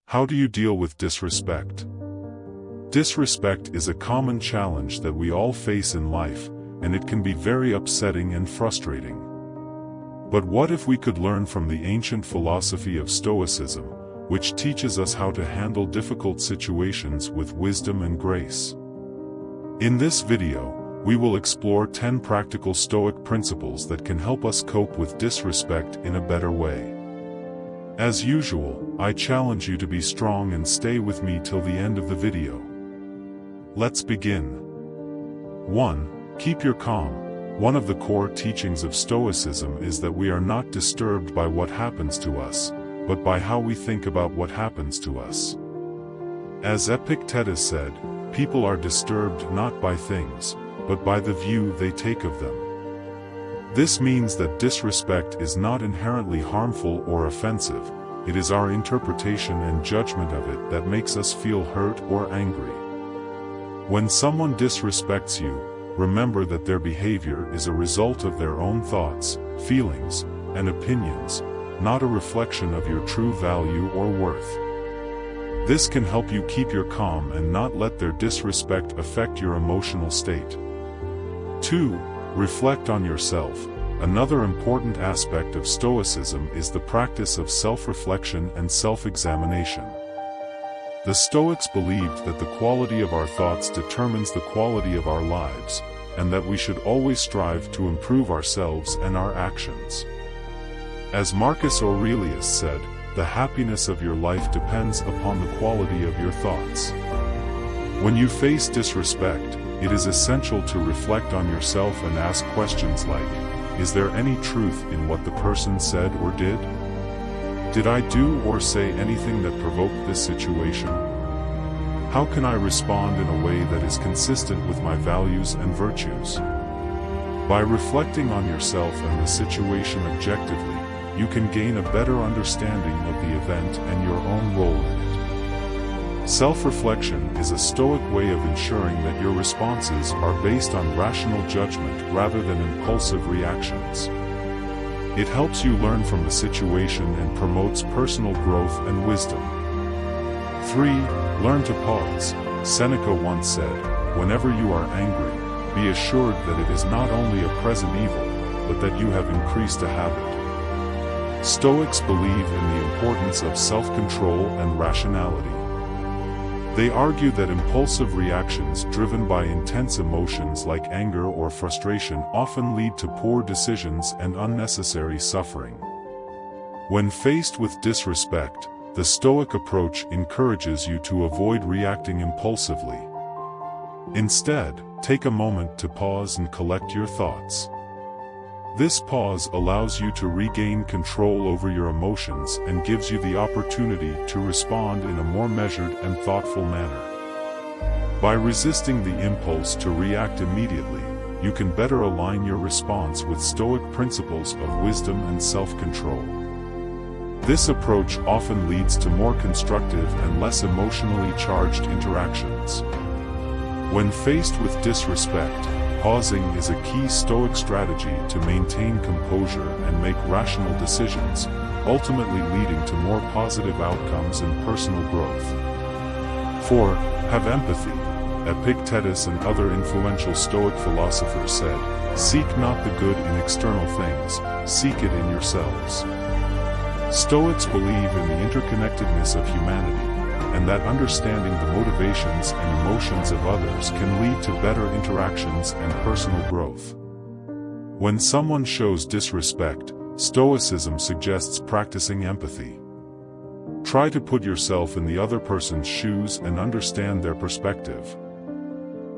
How do you deal with disrespect? Disrespect is a common challenge that we all face in life, and it can be very upsetting and frustrating. But what if we could learn from the ancient philosophy of Stoicism, which teaches us how to handle difficult situations with wisdom and grace? In this video, we will explore 10 practical Stoic principles that can help us cope with disrespect in a better way. As usual, I challenge you to be strong and stay with me till the end of the video. Let's begin. 1. Keep your calm. One of the core teachings of Stoicism is that we are not disturbed by what happens to us, but by how we think about what happens to us. As Epictetus said, people are disturbed not by things, but by the view they take of them. This means that disrespect is not inherently harmful or offensive, it is our interpretation and judgment of it that makes us feel hurt or angry. When someone disrespects you, remember that their behavior is a result of their own thoughts, feelings, and opinions, not a reflection of your true value or worth. This can help you keep your calm and not let their disrespect affect your emotional state. 2. Reflect on yourself. Another important aspect of Stoicism is the practice of self-reflection and self-examination. The Stoics believed that the quality of our thoughts determines the quality of our lives, and that we should always strive to improve ourselves and our actions. As Marcus Aurelius said, the happiness of your life depends upon the quality of your thoughts. When you face disrespect, it is essential to reflect on yourself and ask questions like, is there any truth in what the person said or did? Did I do or say anything that provoked this situation? How can I respond in a way that is consistent with my values and virtues? By reflecting on yourself and the situation objectively, you can gain a better understanding of the event and your own role in it. Self-reflection is a Stoic way of ensuring that your responses are based on rational judgment rather than impulsive reactions. It helps you learn from the situation and promotes personal growth and wisdom. 3. Learn to pause. Seneca once said, whenever you are angry, be assured that it is not only a present evil, but that you have increased a habit. Stoics believe in the importance of self-control and rationality. They argue that impulsive reactions driven by intense emotions like anger or frustration often lead to poor decisions and unnecessary suffering. When faced with disrespect, the Stoic approach encourages you to avoid reacting impulsively. Instead, take a moment to pause and collect your thoughts. This pause allows you to regain control over your emotions and gives you the opportunity to respond in a more measured and thoughtful manner. By resisting the impulse to react immediately, you can better align your response with Stoic principles of wisdom and self-control. This approach often leads to more constructive and less emotionally charged interactions. When faced with disrespect, pausing is a key Stoic strategy to maintain composure and make rational decisions, ultimately leading to more positive outcomes and personal growth. 4. Have empathy. Epictetus and other influential Stoic philosophers said, seek not the good in external things, seek it in yourselves. Stoics believe in the interconnectedness of humanity, and that understanding the motivations and emotions of others can lead to better interactions and personal growth. When someone shows disrespect, Stoicism suggests practicing empathy. Try to put yourself in the other person's shoes and understand their perspective.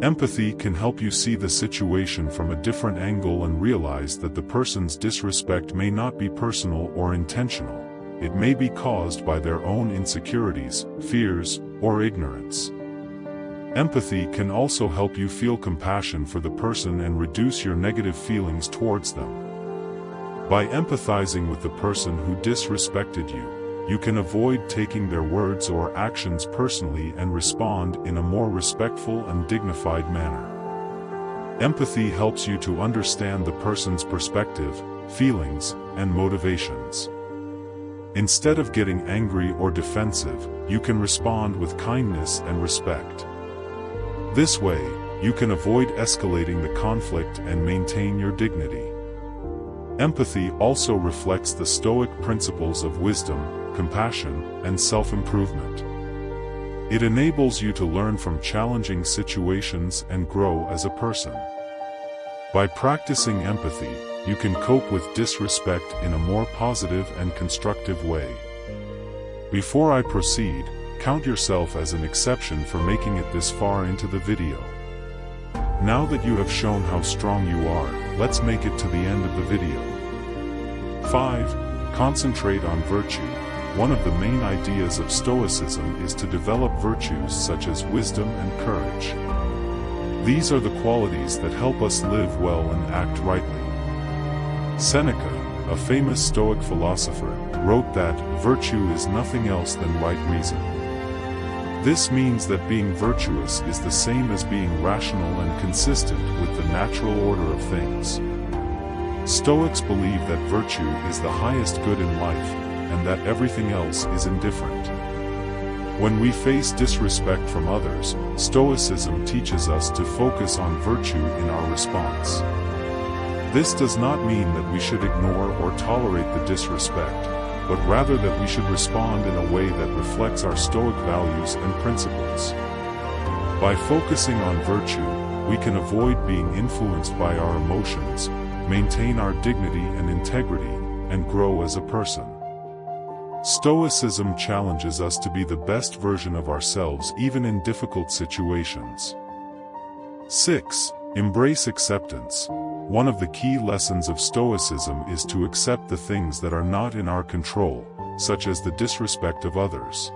Empathy can help you see the situation from a different angle and realize that the person's disrespect may not be personal or intentional. It may be caused by their own insecurities, fears, or ignorance. Empathy can also help you feel compassion for the person and reduce your negative feelings towards them. By empathizing with the person who disrespected you, you can avoid taking their words or actions personally and respond in a more respectful and dignified manner. Empathy helps you to understand the person's perspective, feelings, and motivations. Instead of getting angry or defensive, you can respond with kindness and respect. This way, you can avoid escalating the conflict and maintain your dignity. Empathy also reflects the Stoic principles of wisdom, compassion, and self-improvement. It enables you to learn from challenging situations and grow as a person. By practicing empathy, you can cope with disrespect in a more positive and constructive way. Before I proceed, count yourself as an exception for making it this far into the video. Now that you have shown how strong you are, let's make it to the end of the video. 5. Concentrate on virtue. One of the main ideas of Stoicism is to develop virtues such as wisdom and courage. These are the qualities that help us live well and act rightly. Seneca, a famous Stoic philosopher, wrote that virtue is nothing else than right reason. This means that being virtuous is the same as being rational and consistent with the natural order of things. Stoics believe that virtue is the highest good in life, and that everything else is indifferent. When we face disrespect from others, Stoicism teaches us to focus on virtue in our response. This does not mean that we should ignore or tolerate the disrespect, but rather that we should respond in a way that reflects our Stoic values and principles. By focusing on virtue, we can avoid being influenced by our emotions, maintain our dignity and integrity, and grow as a person. Stoicism challenges us to be the best version of ourselves even in difficult situations. 6. Embrace acceptance. One of the key lessons of Stoicism is to accept the things that are not in our control, such as the disrespect of others.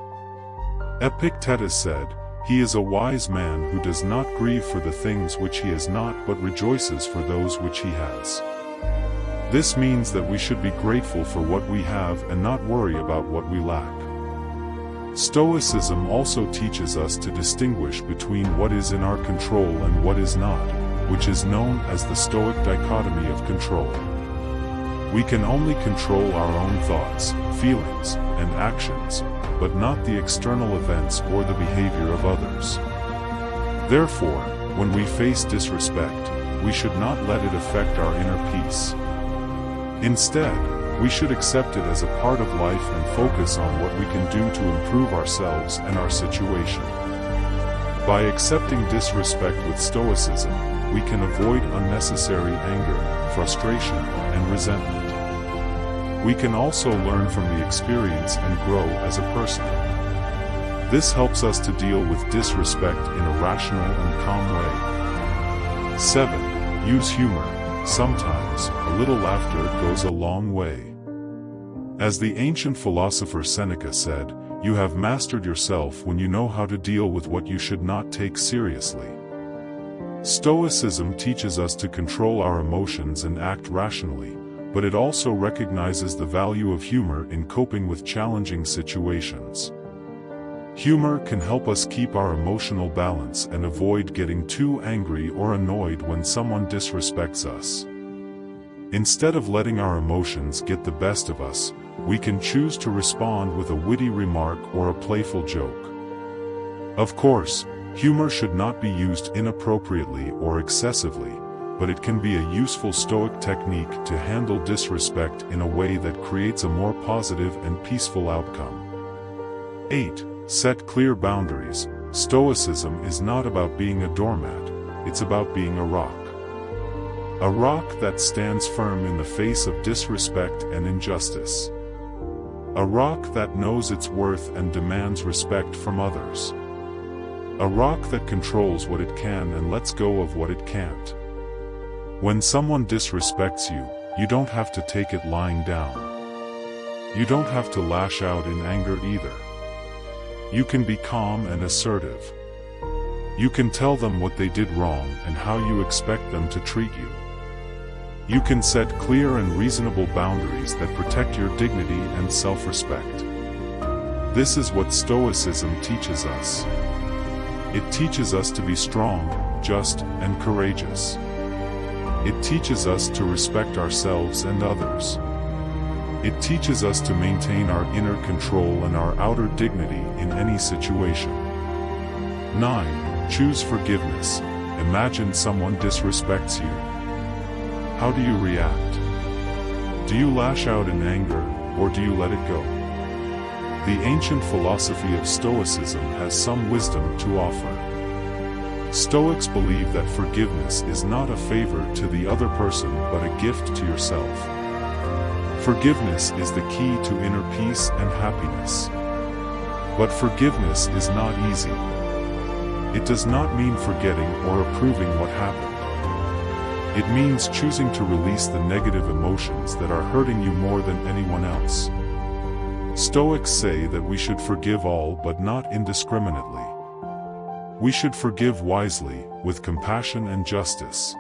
Epictetus said, "He is a wise man who does not grieve for the things which he has not but rejoices for those which he has." This means that we should be grateful for what we have and not worry about what we lack. Stoicism also teaches us to distinguish between what is in our control and what is not, which is known as the Stoic dichotomy of control. We can only control our own thoughts, feelings, and actions, but not the external events or the behavior of others. Therefore, when we face disrespect, we should not let it affect our inner peace. Instead, we should accept it as a part of life and focus on what we can do to improve ourselves and our situation. By accepting disrespect with Stoicism, we can avoid unnecessary anger, frustration, and resentment. We can also learn from the experience and grow as a person. This helps us to deal with disrespect in a rational and calm way. 7. Use humor. Sometimes, a little laughter goes a long way. As the ancient philosopher Seneca said, "You have mastered yourself when you know how to deal with what you should not take seriously." Stoicism teaches us to control our emotions and act rationally, but it also recognizes the value of humor in coping with challenging situations. Humor can help us keep our emotional balance and avoid getting too angry or annoyed when someone disrespects us. Instead of letting our emotions get the best of us, we can choose to respond with a witty remark or a playful joke. Of course, humor should not be used inappropriately or excessively, but it can be a useful Stoic technique to handle disrespect in a way that creates a more positive and peaceful outcome. 8. Set clear boundaries. Stoicism is not about being a doormat, it's about being a rock. A rock that stands firm in the face of disrespect and injustice. A rock that knows its worth and demands respect from others. A rock that controls what it can and lets go of what it can't. When someone disrespects you, you don't have to take it lying down. You don't have to lash out in anger either. You can be calm and assertive. You can tell them what they did wrong and how you expect them to treat you. You can set clear and reasonable boundaries that protect your dignity and self-respect. This is what Stoicism teaches us. It teaches us to be strong, just, and courageous. It teaches us to respect ourselves and others. It teaches us to maintain our inner control and our outer dignity in any situation. 9. Choose forgiveness. Imagine someone disrespects you. How do you react? Do you lash out in anger, or do you let it go? The ancient philosophy of Stoicism has some wisdom to offer. Stoics believe that forgiveness is not a favor to the other person but a gift to yourself. Forgiveness is the key to inner peace and happiness. But forgiveness is not easy. It does not mean forgetting or approving what happened. It means choosing to release the negative emotions that are hurting you more than anyone else. Stoics say that we should forgive all but not indiscriminately. We should forgive wisely, with compassion and justice.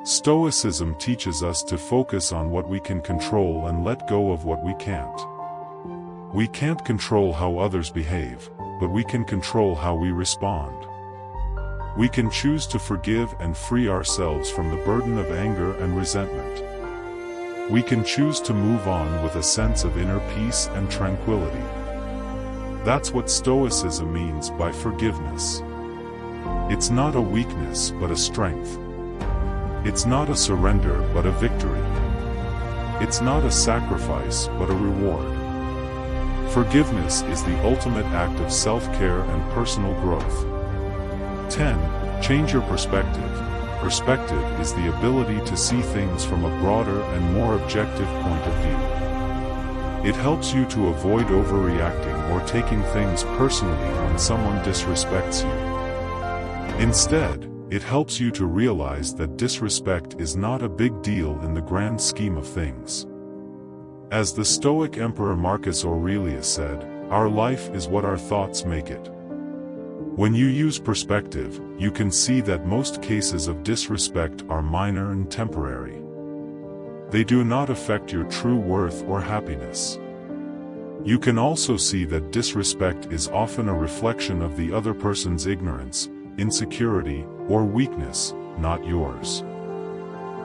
Stoicism teaches us to focus on what we can control and let go of what we can't. We can't control how others behave, but we can control how we respond. We can choose to forgive and free ourselves from the burden of anger and resentment. We can choose to move on with a sense of inner peace and tranquility. That's what Stoicism means by forgiveness. It's not a weakness but a strength. It's not a surrender but a victory. It's not a sacrifice but a reward. Forgiveness is the ultimate act of self-care and personal growth. 10. Change your perspective. Perspective is the ability to see things from a broader and more objective point of view. It helps you to avoid overreacting or taking things personally when someone disrespects you. Instead, it helps you to realize that disrespect is not a big deal in the grand scheme of things. As the Stoic Emperor Marcus Aurelius said, "Our life is what our thoughts make it." When you use perspective, you can see that most cases of disrespect are minor and temporary. They do not affect your true worth or happiness. You can also see that disrespect is often a reflection of the other person's ignorance, insecurity, or weakness, not yours.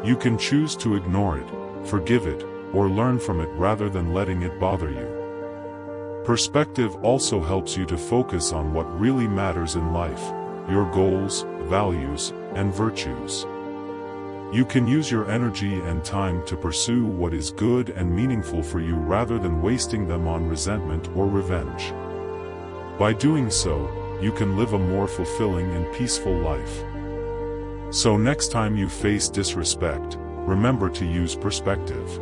You can choose to ignore it, forgive it, or learn from it rather than letting it bother you. Perspective also helps you to focus on what really matters in life, your goals, values, and virtues. You can use your energy and time to pursue what is good and meaningful for you rather than wasting them on resentment or revenge. By doing so, you can live a more fulfilling and peaceful life. So next time you face disrespect, remember to use perspective.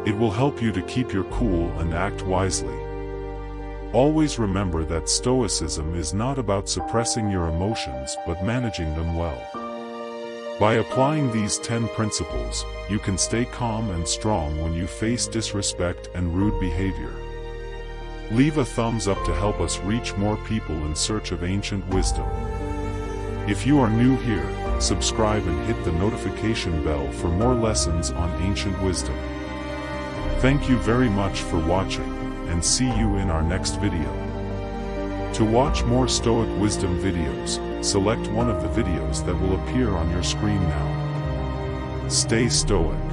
It will help you to keep your cool and act wisely. Always remember that Stoicism is not about suppressing your emotions but managing them well. By applying these 10 principles, you can stay calm and strong when you face disrespect and rude behavior. Leave a thumbs up to help us reach more people in search of ancient wisdom. If you are new here, subscribe and hit the notification bell for more lessons on ancient wisdom. Thank you very much for watching, and see you in our next video. To watch more Stoic wisdom videos, select one of the videos that will appear on your screen now. Stay Stoic.